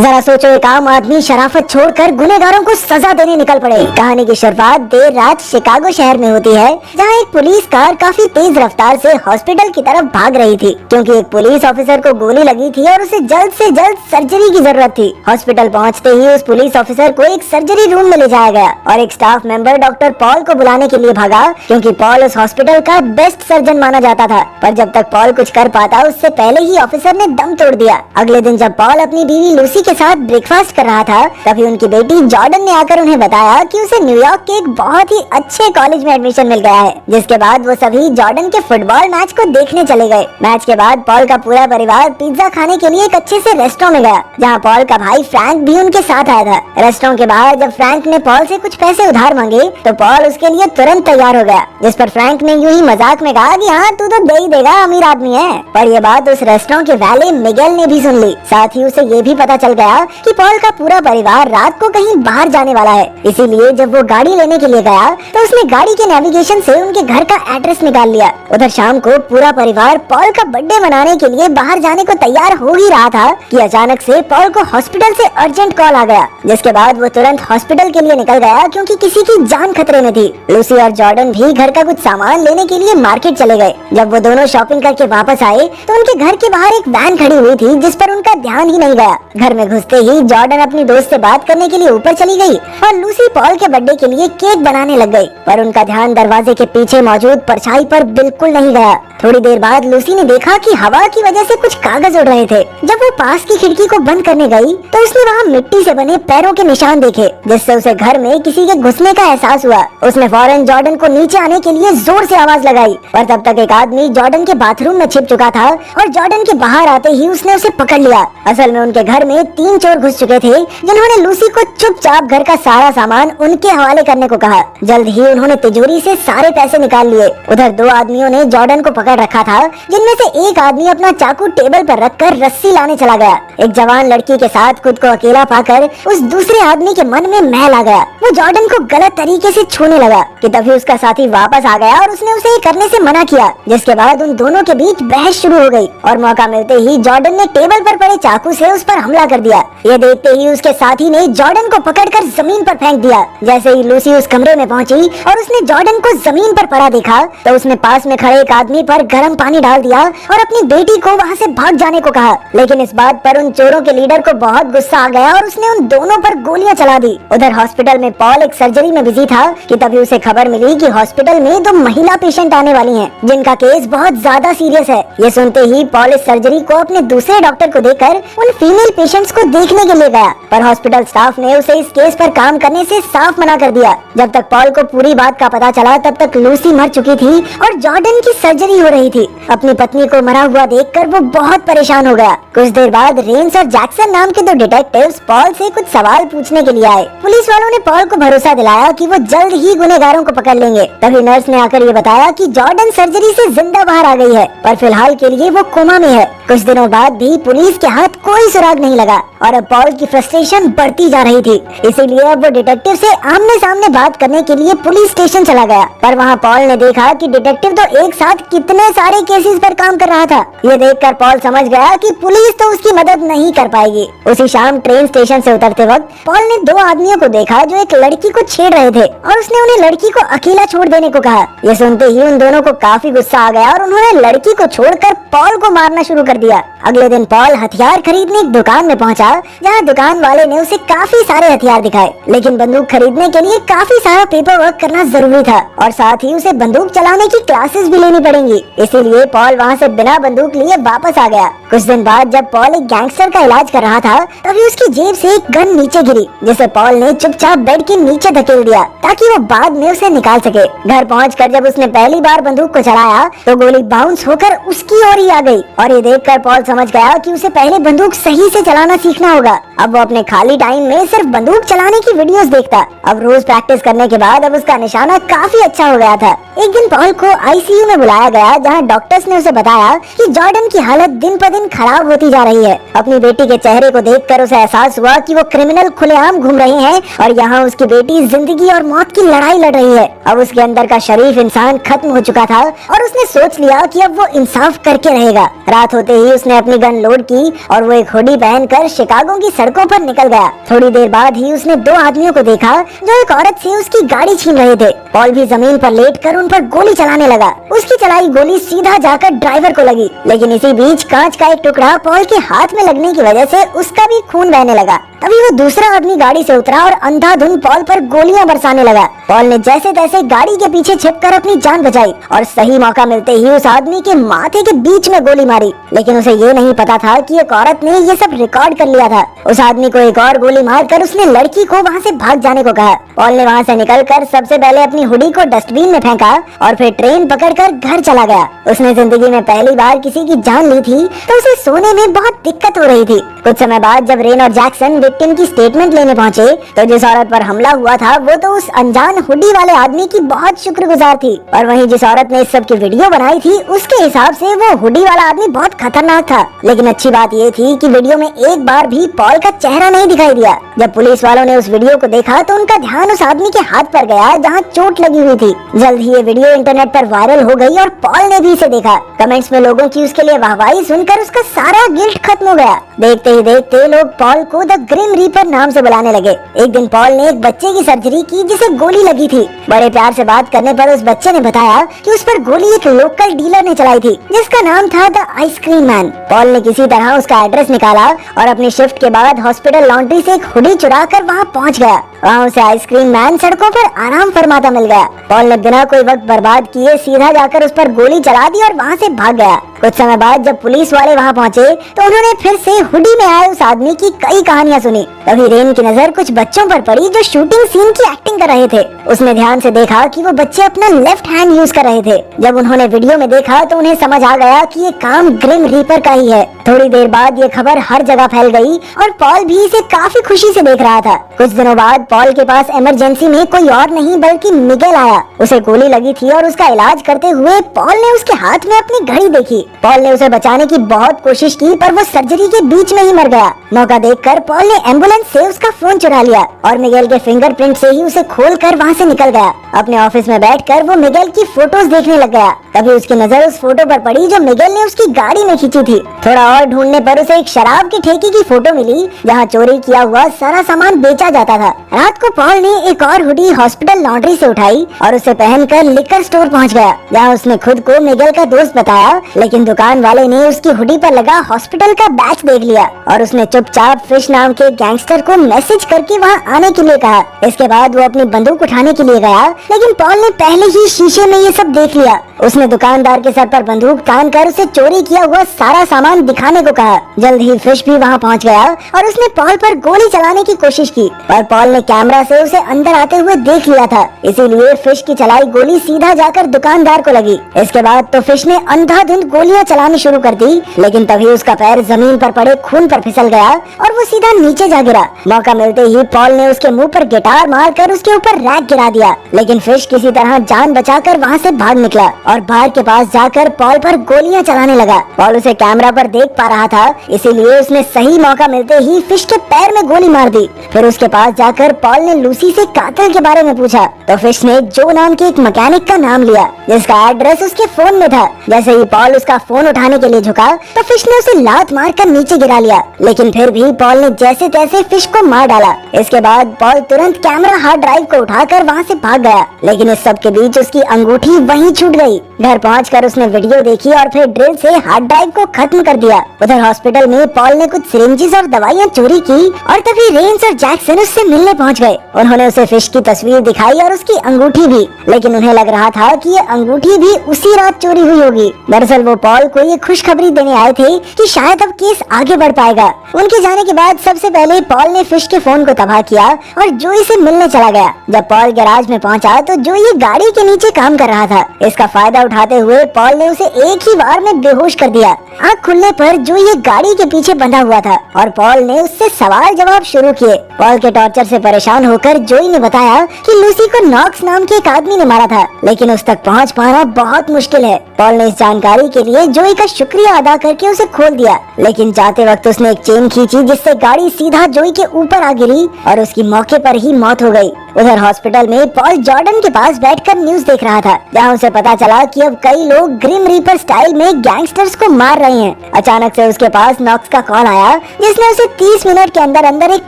जरा सोचो, एक आम आदमी शराफत छोड़कर गुनहगारों को सजा देने निकल पड़े। कहानी की शुरुआत देर रात शिकागो शहर में होती है, जहां एक पुलिस कार काफी तेज रफ्तार से हॉस्पिटल की तरफ भाग रही थी, क्योंकि एक पुलिस ऑफिसर को गोली लगी थी और उसे जल्द से जल्द सर्जरी की जरूरत थी। हॉस्पिटल पहुंचते ही उस पुलिस ऑफिसर को एक सर्जरी रूम में ले जाया गया और एक स्टाफ मेंबर डॉक्टर पॉल को बुलाने के लिए भागा, क्योंकि पॉल उस हॉस्पिटल का बेस्ट सर्जन माना जाता था। पर जब तक पॉल कुछ कर पाता, उससे पहले ही ऑफिसर ने दम तोड़ दिया। अगले दिन जब पॉल अपनी बीवी लूसी के साथ ब्रेकफास्ट कर रहा था, तभी उनकी बेटी जॉर्डन ने आकर उन्हें बताया कि उसे न्यूयॉर्क के एक बहुत ही अच्छे कॉलेज में एडमिशन मिल गया है। जिसके बाद वो सभी जॉर्डन के फुटबॉल मैच को देखने चले गए। मैच के बाद पॉल का पूरा परिवार पिज्जा खाने के लिए एक अच्छे से रेस्टोरेंट में गया, जहाँ पॉल का भाई फ्रैंक भी उनके साथ आया था। रेस्टोरेंट के बाहर जब फ्रैंक ने पॉल से कुछ पैसे उधार मांगे, तो पॉल उसके लिए तुरंत तैयार हो गया, जिस पर फ्रैंक ने यूं ही मजाक में कहा कि हाँ, तू तो दे ही देगा, अमीर आदमी है। पर ये बात उस रेस्टोरेंट के वैले मिगेल ने भी सुन ली। साथ ही उसे ये भी पता चल गया कि पॉल का पूरा परिवार रात को कहीं बाहर जाने वाला है। इसीलिए जब वो गाड़ी लेने के लिए गया, तो उसने गाड़ी के नेविगेशन से उनके घर का एड्रेस निकाल लिया। उधर शाम को पूरा परिवार पॉल का बर्थडे मनाने के लिए बाहर जाने को तैयार हो ही रहा था कि अचानक से पॉल को हॉस्पिटल से अर्जेंट कॉल आ गया, जिसके बाद वो तुरंत हॉस्पिटल के लिए निकल गया, क्योंकि किसी की जान खतरे में थी। लूसी और जॉर्डन भी घर का कुछ सामान लेने के लिए मार्केट चले गए। जब वो दोनों शॉपिंग करके वापस आए, तो उनके घर के बाहर एक वैन खड़ी हुई थी, जिस पर उनका ध्यान ही नहीं गया। घर में घुसते ही जॉर्डन अपनी दोस्त से बात करने के लिए ऊपर चली गई और लूसी पॉल के बर्थडे के लिए केक बनाने लग गई, पर उनका ध्यान दरवाजे के पीछे मौजूद परछाई पर बिल्कुल नहीं गया। थोड़ी देर बाद लूसी ने देखा कि हवा की वजह से कुछ कागज उड़ रहे थे। जब वो पास की खिड़की को बंद करने गई, तो उसने वहाँ मिट्टी से बने पैरों के निशान देखे, जिससे उसे घर में किसी के घुसने का एहसास हुआ। उसने फौरन जॉर्डन को नीचे आने के लिए जोर से आवाज लगाई, पर तब तक एक आदमी जॉर्डन के बाथरूम में छिप चुका था और जॉर्डन के बाहर आते ही उसने उसे पकड़ लिया। असल में उनके घर में 3 चोर घुस चुके थे, जिन्होंने लूसी को चुपचाप घर का सारा सामान उनके हवाले करने को कहा। जल्द ही उन्होंने तिजोरी से सारे पैसे निकाल लिए। उधर 2 आदमियों ने जॉर्डन को पकड़ रखा था, जिनमें से एक आदमी अपना चाकू टेबल पर रखकर रस्सी लाने चला गया। एक जवान लड़की के साथ खुद को अकेला पाकर उस दूसरे आदमी के मन में मैल आ गया। वो जॉर्डन को गलत तरीके से छूने लगा कि तभी उसका साथी वापस आ गया और उसने उसे करने से मना किया, जिसके बाद उन दोनों के बीच बहस शुरू हो गई और मौका मिलते ही जॉर्डन ने टेबल पर पड़े चाकू से उस पर हमला कर दिया। ये देखते ही उसके साथी ने जॉर्डन को पकड़कर जमीन पर फेंक दिया। जैसे ही लूसी उस कमरे में पहुंची और उसने जॉर्डन को जमीन पर पड़ा देखा, तो उसने पास में खड़े एक आदमी पर गर्म पानी डाल दिया और अपनी बेटी को वहाँ से भाग जाने को कहा। लेकिन इस बात पर उन चोरों के लीडर को बहुत गुस्सा आ गया और उसने उन दोनों पर गोलियां चला दी। उधर हॉस्पिटल में पॉल एक सर्जरी में बिजी था कि तभी उसे खबर मिली कि हॉस्पिटल में 2 महिला पेशेंट आने वाली हैं, जिनका केस बहुत ज्यादा सीरियस है। ये सुनते ही पॉल इस सर्जरी को अपने दूसरे डॉक्टर को देकर उन फीमेल पेशेंट्स को देखने के लिए गया, पर हॉस्पिटल स्टाफ ने उसे इस केस पर काम करने से साफ मना कर दिया। जब तक पॉल को पूरी बात का पता चला, तब तक लूसी मर चुकी थी और जॉर्डन की सर्जरी हो रही थी। अपनी पत्नी को मरा हुआ देखकर वो बहुत परेशान हो गया। कुछ देर बाद रेंस और जैक्सन नाम के 2 डिटेक्टिव्स पॉल से कुछ सवाल पूछने के लिए आए। पुलिस वालों ने पॉल को भरोसा दिलाया कि वो जल्द ही गुनहगारों को पकड़ लेंगे। तभी नर्स ने आकर ये बताया कि जॉर्डन सर्जरी से जिंदा बाहर आ गई है, पर फिलहाल के लिए वो कोमा में है। कुछ दिनों बाद भी पुलिस के हाथ कोई सुराग नहीं लगा और अब पॉल की फ्रस्ट्रेशन बढ़ती जा रही थी। इसीलिए अब वो डिटेक्टिव से आमने सामने बात करने के लिए पुलिस स्टेशन चला गया, पर वहाँ पॉल ने देखा कि डिटेक्टिव तो एक साथ कितने सारे केसेस पर काम कर रहा था। ये देखकर पॉल समझ गया कि पुलिस तो उसकी मदद नहीं कर पाएगी। उसी शाम ट्रेन स्टेशन से उतरते वक्त पॉल ने 2 आदमियों को देखा जो एक लड़की को छेड़ रहे थे और उसने उन्हें लड़की को अकेला छोड़ देने को कहा। ये सुनते ही उन दोनों को काफी गुस्सा आ गया और उन्होंने लड़की को छोड़कर पॉल को मारना शुरू कर दिया। अगले दिन पॉल हथियार खरीदने एक दुकान में पहुंचा, जहां दुकान वाले ने उसे काफी सारे हथियार दिखाए, लेकिन बंदूक खरीदने के लिए काफी सारा पेपर वर्क करना जरूरी था और साथ ही उसे बंदूक चलाने की क्लासेस भी लेनी पड़ेंगी। इसीलिए पॉल वहां से बिना बंदूक लिए वापस आ गया। कुछ दिन बाद जब पॉल एक गैंगस्टर का इलाज कर रहा था, तभी उसकी जेब से एक गन नीचे गिरी, जिसे पॉल ने चुपचाप बेड के नीचे धकेल दिया ताकि वो बाद में उसे निकाल सके। घर पहुंचकर जब उसने पहली बार बंदूक को चलाया, तो गोली बाउंस होकर उसकी ओर ही आ गई और ये देखकर पॉल समझ गया कि उसे पहले बंदूक सही से चलाना सीखना होगा। अब वो अपने खाली टाइम में सिर्फ बंदूक चलाने की वीडियोस देखता। अब रोज प्रैक्टिस करने के बाद अब उसका निशाना काफी अच्छा हो गया था। एक दिन पॉल को आईसीयू में बुलाया गया, जहां डॉक्टर्स ने उसे बताया कि जॉर्डन की हालत दिन पर दिन खराब होती जा रही है। अपनी बेटी के चेहरे को देखकर उसे एहसास हुआ कि वो क्रिमिनल खुलेआम घूम रहे हैं और यहाँ उसकी बेटी जिंदगी और मौत की लड़ाई लड़ रही है। अब उसके अंदर का शरीफ इंसान खत्म हो चुका था और उसने सोच लिया कि अब वो इंसाफ करके रहेगा। रात होते ही उसने अपनी गन लोड की और वो एक हुडी पहनकर शिकागो की सड़कों पर निकल गया। थोड़ी देर बाद ही उसने दो आदमियों को देखा जो एक औरत से उसकी गाड़ी छीन रहे थे। पॉल भी जमीन पर लेटकर उन पर गोली चलाने लगा। उसकी चलाई गोली सीधा जाकर ड्राइवर को लगी, लेकिन इसी बीच कांच का एक टुकड़ा पॉल के हाथ में लगने की वजह से उसका भी खून बहने लगा। तभी वो दूसरा आदमी गाड़ी से उतरा और अंधाधुंध पॉल पर गोलियां बरसाने लगा। पॉल ने जैसे तैसे गाड़ी के पीछे छिपकर अपनी जान बचाई और सही मौका मिलते ही उस आदमी के माथे के बीच में गोली मारी, लेकिन उसे ये नहीं पता था कि एक औरत ने ये सब रिकॉर्ड कर लिया था। उस आदमी को एक और गोली मारकर उसने लड़की को वहाँ से भाग जाने को कहा। पॉल ने वहाँ से निकलकर सबसे पहले अपनी हुडी को डस्टबिन में फेंका और फिर ट्रेन पकड़कर घर चला गया। उसने जिंदगी में पहली बार किसी की जान ली थी तो उसे सोने में बहुत दिक्कत हो रही थी। कुछ समय बाद जब रेन और जैक्सन विक्टिम की स्टेटमेंट लेने पहुंचे तो जिस औरत पर हमला हुआ था वो तो उस अनजान हुडी वाले आदमी की बहुत शुक्रगुजार थी, और वहीं जिस औरत ने इस सब की वीडियो बनाई थी उसके हिसाब से वो हुडी वाला आदमी बहुत खतरनाक था। लेकिन अच्छी बात ये थी कि वीडियो में एक बार भी पॉल का चेहरा नहीं दिखाई दिया। जब पुलिस वालों ने उस वीडियो को देखा तो उनका ध्यान उस आदमी के हाथ पर गया जहाँ चोट लगी हुई थी। जल्द ही ये वीडियो इंटरनेट पर वायरल हो गई और पॉल ने भी इसे देखा। कमेंट्स में लोगों की उसके लिए वाहवाही सुनकर उसका सारा गिल्ट खत्म हो गया। देखते ही देखते लोग पॉल को द ग्रिम रीपर नाम से बुलाने लगे। एक दिन पॉल ने एक बच्चे की सर्जरी की जिसे गोली लगी थी। बड़े प्यार से बात करने पर उस बच्चे ने बताया कि उस पर गोली एक लोकल डीलर ने चलाई थी जिसका नाम था द आइसक्रीम मैन। पॉल ने किसी तरह उसका एड्रेस निकाला और अपनी शिफ्ट के बाद हॉस्पिटल लॉन्ड्री से एक हुडी चुरा कर वहाँ पहुँच गया। वहाँ उसे आइसक्रीम मैन सड़कों पर आराम फरमाता मिल गया। पॉल ने बिना कोई वक्त बर्बाद किए सीधा जाकर उस पर गोली चला दी और वहाँ से भाग गया। कुछ समय बाद जब पुलिस वाले वहाँ पहुँचे तो उन्होंने फिर से हुडी में आए उस आदमी की कई कहानियाँ सुनी। तभी रेन की नजर कुछ बच्चों पर पड़ी जो शूटिंग सीन की एक्टिंग कर रहे थे। उसने ध्यान से देखा कि वो बच्चे अपना लेफ्ट हैंड यूज कर रहे थे। जब उन्होंने वीडियो में देखा तो उन्हें समझ आ गया कि ये काम ग्रिम रीपर का ही है। थोड़ी देर बाद ये खबर हर जगह फैल गई और पॉल भी इसे काफी खुशी से देख रहा था। कुछ दिनों बाद पॉल के पास इमरजेंसी में कोई और नहीं बल्कि मिगेल आया। उसे गोली लगी थी और उसका इलाज करते हुए पॉल ने उसके हाथ में अपनी घड़ी देखी। पॉल ने उसे बचाने की बहुत कोशिश की पर वो सर्जरी के बीच में ही मर गया। मौका देखकर पॉल ने एम्बुलेंस से उसका फोन चुरा लिया और मिगेल के फिंगरप्रिंट से ही उसे खोलकर वहाँ से निकल गया। अपने ऑफिस में बैठकर वो मिगेल की फोटोज देखने लग गया। तभी उसकी नजर उस फोटो पर पड़ी जो मिगेल ने उसकी गाड़ी में खींची थी। थोड़ा और ढूंढने पर उसे एक शराब के ठेके की फोटो मिली जहाँ चोरी किया हुआ सारा सामान बेचा जाता था। रात को पॉल ने एक और हुडी हॉस्पिटल लॉन्ड्री से उठाई और उसे पहनकर लिकर स्टोर पहुँच गया जहाँ उसने खुद को मिगेल का दोस्त बताया। लेकिन दुकान वाले ने उसकी हुडी पर लगा हॉस्पिटल का बैच देख लिया और उसने चुपचाप फिश नाम के गैंगस्टर को मैसेज करके वहाँ आने के लिए कहा। इसके बाद वो अपनी बंदूक उठाने के लिए गया, लेकिन पॉल ने पहले ही शीशे में ये सब देख लिया। उसने दुकानदार के सर पर बंदूक तान कर उसे चोरी किया हुआ सारा सामान दिखाने को कहा। जल्द ही फिश भी वहाँ पहुँच गया और उसने पॉल पर गोली चलाने की कोशिश की, पर पॉल ने कैमरा से उसे अंदर आते हुए देख लिया था। इसीलिए फिश की चलाई गोली सीधा जाकर दुकानदार को लगी। इसके बाद तो फिश ने अंधाधुंध गोलियां चलानी शुरू कर दी, लेकिन तभी उसका पैर जमीन पर पड़े खून पर फिसल गया और वो सीधा नीचे जा गिरा। मौका मिलते ही पॉल ने उसके मुंह पर गिटार मारकर उसके ऊपर रैक गिरा दिया, लेकिन फिश किसी तरह जान बचाकर वहाँ से भाग निकला और बार के पास जाकर पॉल पर गोलियां चलाने लगा। पॉल उसे कैमरा पर देख पा रहा था, इसीलिए उसने सही मौका मिलते ही फिश के पैर में गोली मार दी। फिर उसके पास जाकर पॉल ने लूसी से कातिल के बारे में पूछा तो फिश ने जो नाम के एक मैकेनिक का नाम लिया जिसका एड्रेस उसके फोन में था। जैसे ही पॉल उसका फोन उठाने के लिए झुका तो फिश ने उसे लात मारकर नीचे गिरा लिया, लेकिन फिर भी पॉल ने जैसे तैसे फिश को मार डाला। इसके बाद पॉल तुरंत कैमरा हार्ड ड्राइव को उठाकर वहाँ से भाग गया, लेकिन इस सब के बीच उसकी अंगूठी वहीं छूट गई। घर पहुंचकर उसने वीडियो देखी और फिर ड्रिल से हार्ड ड्राइव को खत्म कर दिया। उधर हॉस्पिटल में पॉल ने कुछ सिरिंजेस और दवाइयाँ चोरी की और तभी रेन्स और जैक्सन उससे मिलने पहुंच गए। उन्होंने उसे फिश की तस्वीर दिखाई और उसकी अंगूठी भी, लेकिन उन्हें लग रहा था कि ये अंगूठी भी उसी रात चोरी हुई होगी। दरअसल वो पॉल को ये खुशखबरी देने आए थे कि शायद अब केस आगे बढ़ पाएगा। उनके जाने के बाद सबसे पहले पॉल ने फिश के फोन को तबाह किया और जोई से मिलने चला गया। जब पॉल गैराज में पहुंचा तो जोई गाड़ी के नीचे काम कर रहा था। इसका फायदा उठाते हुए पॉल ने उसे एक ही बार में बेहोश कर दिया। आँख खुलने पर जोई गाड़ी के पीछे बंधा हुआ था और पॉल ने उससे सवाल जवाब शुरू किए। पॉल के टॉर्चर से परेशान होकर जोई ने बताया कि लूसी को नॉक्स नाम के एक आदमी ने मारा था, लेकिन उस तक पहुंच पाना बहुत मुश्किल है। पॉल ने इस जानकारी के लिए जोई का शुक्रिया अदा करके उसे खोल दिया, लेकिन जाते वक्त उसने एक चेन खींची जिससे गाड़ी सीधा जोई के ऊपर आ गिरी और उसकी मौके पर ही मौत हो गई। उधर हॉस्पिटल में पॉल जॉर्डन के पास बैठकर न्यूज देख रहा था, जहां उसे पता चला कि अब कई लोग ग्रिम रीपर स्टाइल में गैंगस्टर्स को मार रहे हैं। अचानक से उसके पास नॉक्स का कॉल आया, जिसने उसे 30 मिनट के अंदर अंदर एक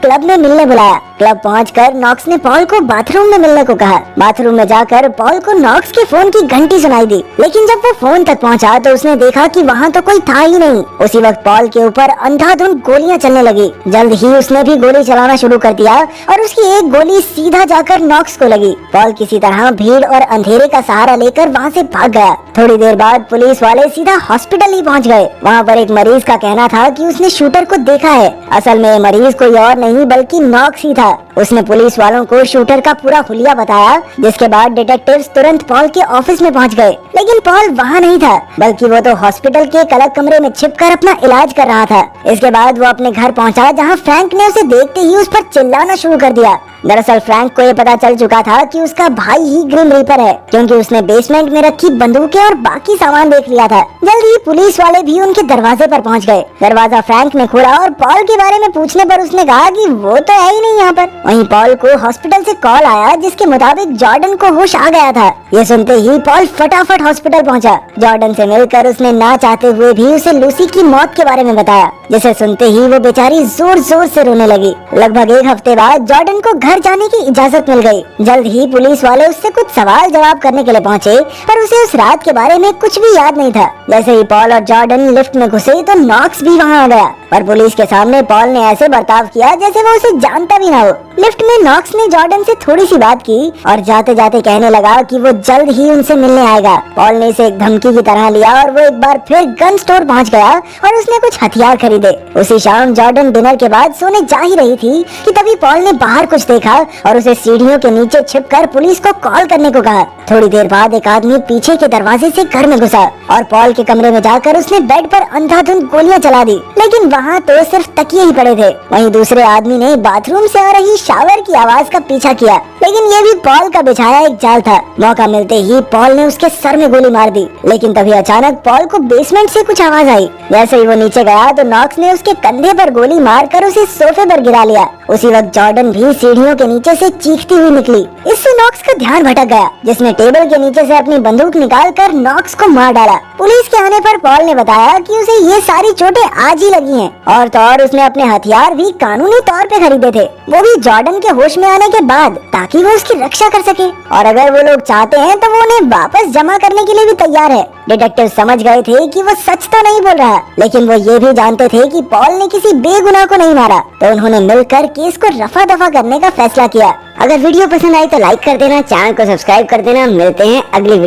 क्लब में मिलने बुलाया। क्लब पहुंचकर नॉक्स ने पॉल को बाथरूम में मिलने को कहा। बाथरूम में जाकर पॉल को नॉक्स के फोन की घंटी सुनाई दी, लेकिन जब वो फोन तक पहुंचा तो उसने देखा कि वहां तो कोई था ही नहीं। उसी वक्त पॉल के ऊपर अंधाधुंध गोलियां चलने लगी। जल्द ही उसने भी गोली चलाना शुरू कर दिया और उसकी एक गोली सीधा जाकर नॉक्स को लगी। पॉल किसी तरह भीड़ और अंधेरे का सहारा लेकर वहाँ से भाग गया। थोड़ी देर बाद पुलिस वाले सीधा हॉस्पिटल ही पहुँच गए। वहाँ पर एक मरीज का कहना था कि उसने शूटर को देखा है। असल में मरीज कोई और नहीं बल्कि नॉक्स ही था। उसने पुलिस वालों को शूटर का पूरा हुलिया बताया, जिसके बाद डिटेक्टिव्स तुरंत पॉल के ऑफिस में पहुंच गए। लेकिन पॉल वहां नहीं था, बल्कि वो तो हॉस्पिटल के एक अलग कमरे में छिपकर अपना इलाज कर रहा था। इसके बाद वो अपने घर पहुंचा, जहां फ्रैंक ने उसे देखते ही उस पर चिल्लाना शुरू कर दिया। दरअसल फ्रैंक को ये पता चल चुका था कि उसका भाई ही ग्रिम रीपर है, क्योंकि उसने बेसमेंट में रखी बंदूकें और बाकी सामान देख लिया था। जल्द ही पुलिस वाले भी उनके दरवाजे पर पहुंच गए। दरवाजा फ्रैंक ने खोला और पॉल के बारे में पूछने पर उसने कहा कि वो तो है ही नहीं यहाँ पर। वहीं पॉल को हॉस्पिटल से कॉल आया, जिसके मुताबिक जॉर्डन को होश आ गया था। ये सुनते ही पॉल फटाफट हॉस्पिटल पहुंचा। जॉर्डन से मिलकर उसने ना चाहते हुए भी उसे लूसी की मौत के बारे में बताया, जिसे सुनते ही वो बेचारी जोर जोर से रोने लगी। लगभग एक हफ्ते बाद जॉर्डन को घर जाने की इजाजत मिल गई। जल्द ही पुलिस वाले उससे कुछ सवाल जवाब करने के लिए पहुंचे, पर उसे उस रात के बारे में कुछ भी याद नहीं था। जैसे ही पॉल और जॉर्डन लिफ्ट में घुसे तो नॉक्स भी वहां आ गया, पर पुलिस के सामने पॉल ने ऐसे बर्ताव किया जैसे वो उसे जानता भी ना हो। लिफ्ट में नॉक्स ने जॉर्डन से थोड़ी सी बात की और जाते जाते कहने लगा कि वो जल्द ही उनसे मिलने आएगा। पॉल ने इसे एक धमकी की तरह लिया और वो एक बार फिर गन स्टोर पहुंच गया और उसने कुछ हथियार खरीदे। उसी शाम जॉर्डन डिनर के बाद सोने जा ही रही थी कि तभी पॉल ने बाहर कुछ देखा और उसे सीढ़ियों के नीचे छिपकर पुलिस को कॉल करने को कहा। थोड़ी देर बाद एक आदमी पीछे के दरवाजे से घर में घुसा और पॉल के कमरे में जाकर उसने बेड पर अंधाधुंध गोलियां चला दी, लेकिन वहाँ तो सिर्फ तकिए ही पड़े थे। वहीं दूसरे आदमी ने बाथरूम से आ रही शावर की आवाज का पीछा किया, लेकिन ये भी पॉल का बिछाया एक जाल था। मौका मिलते ही पॉल ने उसके सर में गोली मार दी, लेकिन तभी अचानक पॉल को बेसमेंट से कुछ आवाज आई। जैसे ही वो नीचे गया तो नॉक्स ने उसके कंधे पर गोली मारकर उसे सोफे पर गिरा लिया। उसी वक्त जॉर्डन भी सीढ़ियों के नीचे से चीखती हुई निकली। इससे नॉक्स का ध्यान भटक गया, जिसने टेबल के नीचे से अपनी बंदूक निकालकर नॉक्स को मार डाला। पुलिस के आने पर पॉल ने बताया कि उसे ये सारी चोटें आज ही लगी हैं, और तो और उसने अपने हथियार भी कानूनी तौर पे खरीदे थे, वो भी जॉर्डन के होश में आने के बाद, ताकि वो उसकी रक्षा कर सके। और अगर वो लोग चाहते हैं तो वो उन्हें वापस जमा करने के लिए भी तैयार है। डिटेक्टिव समझ गए थे कि वो सच तो नहीं बोल रहा, लेकिन वो ये भी जानते थे कि पॉल ने किसी बेगुनाह को नहीं मारा, तो उन्होंने मिलकर केस को रफा दफा करने का फैसला किया। अगर वीडियो पसंद आई तो लाइक कर देना, चैनल को सब्सक्राइब कर देना। मिलते हैं अगली वीडियो।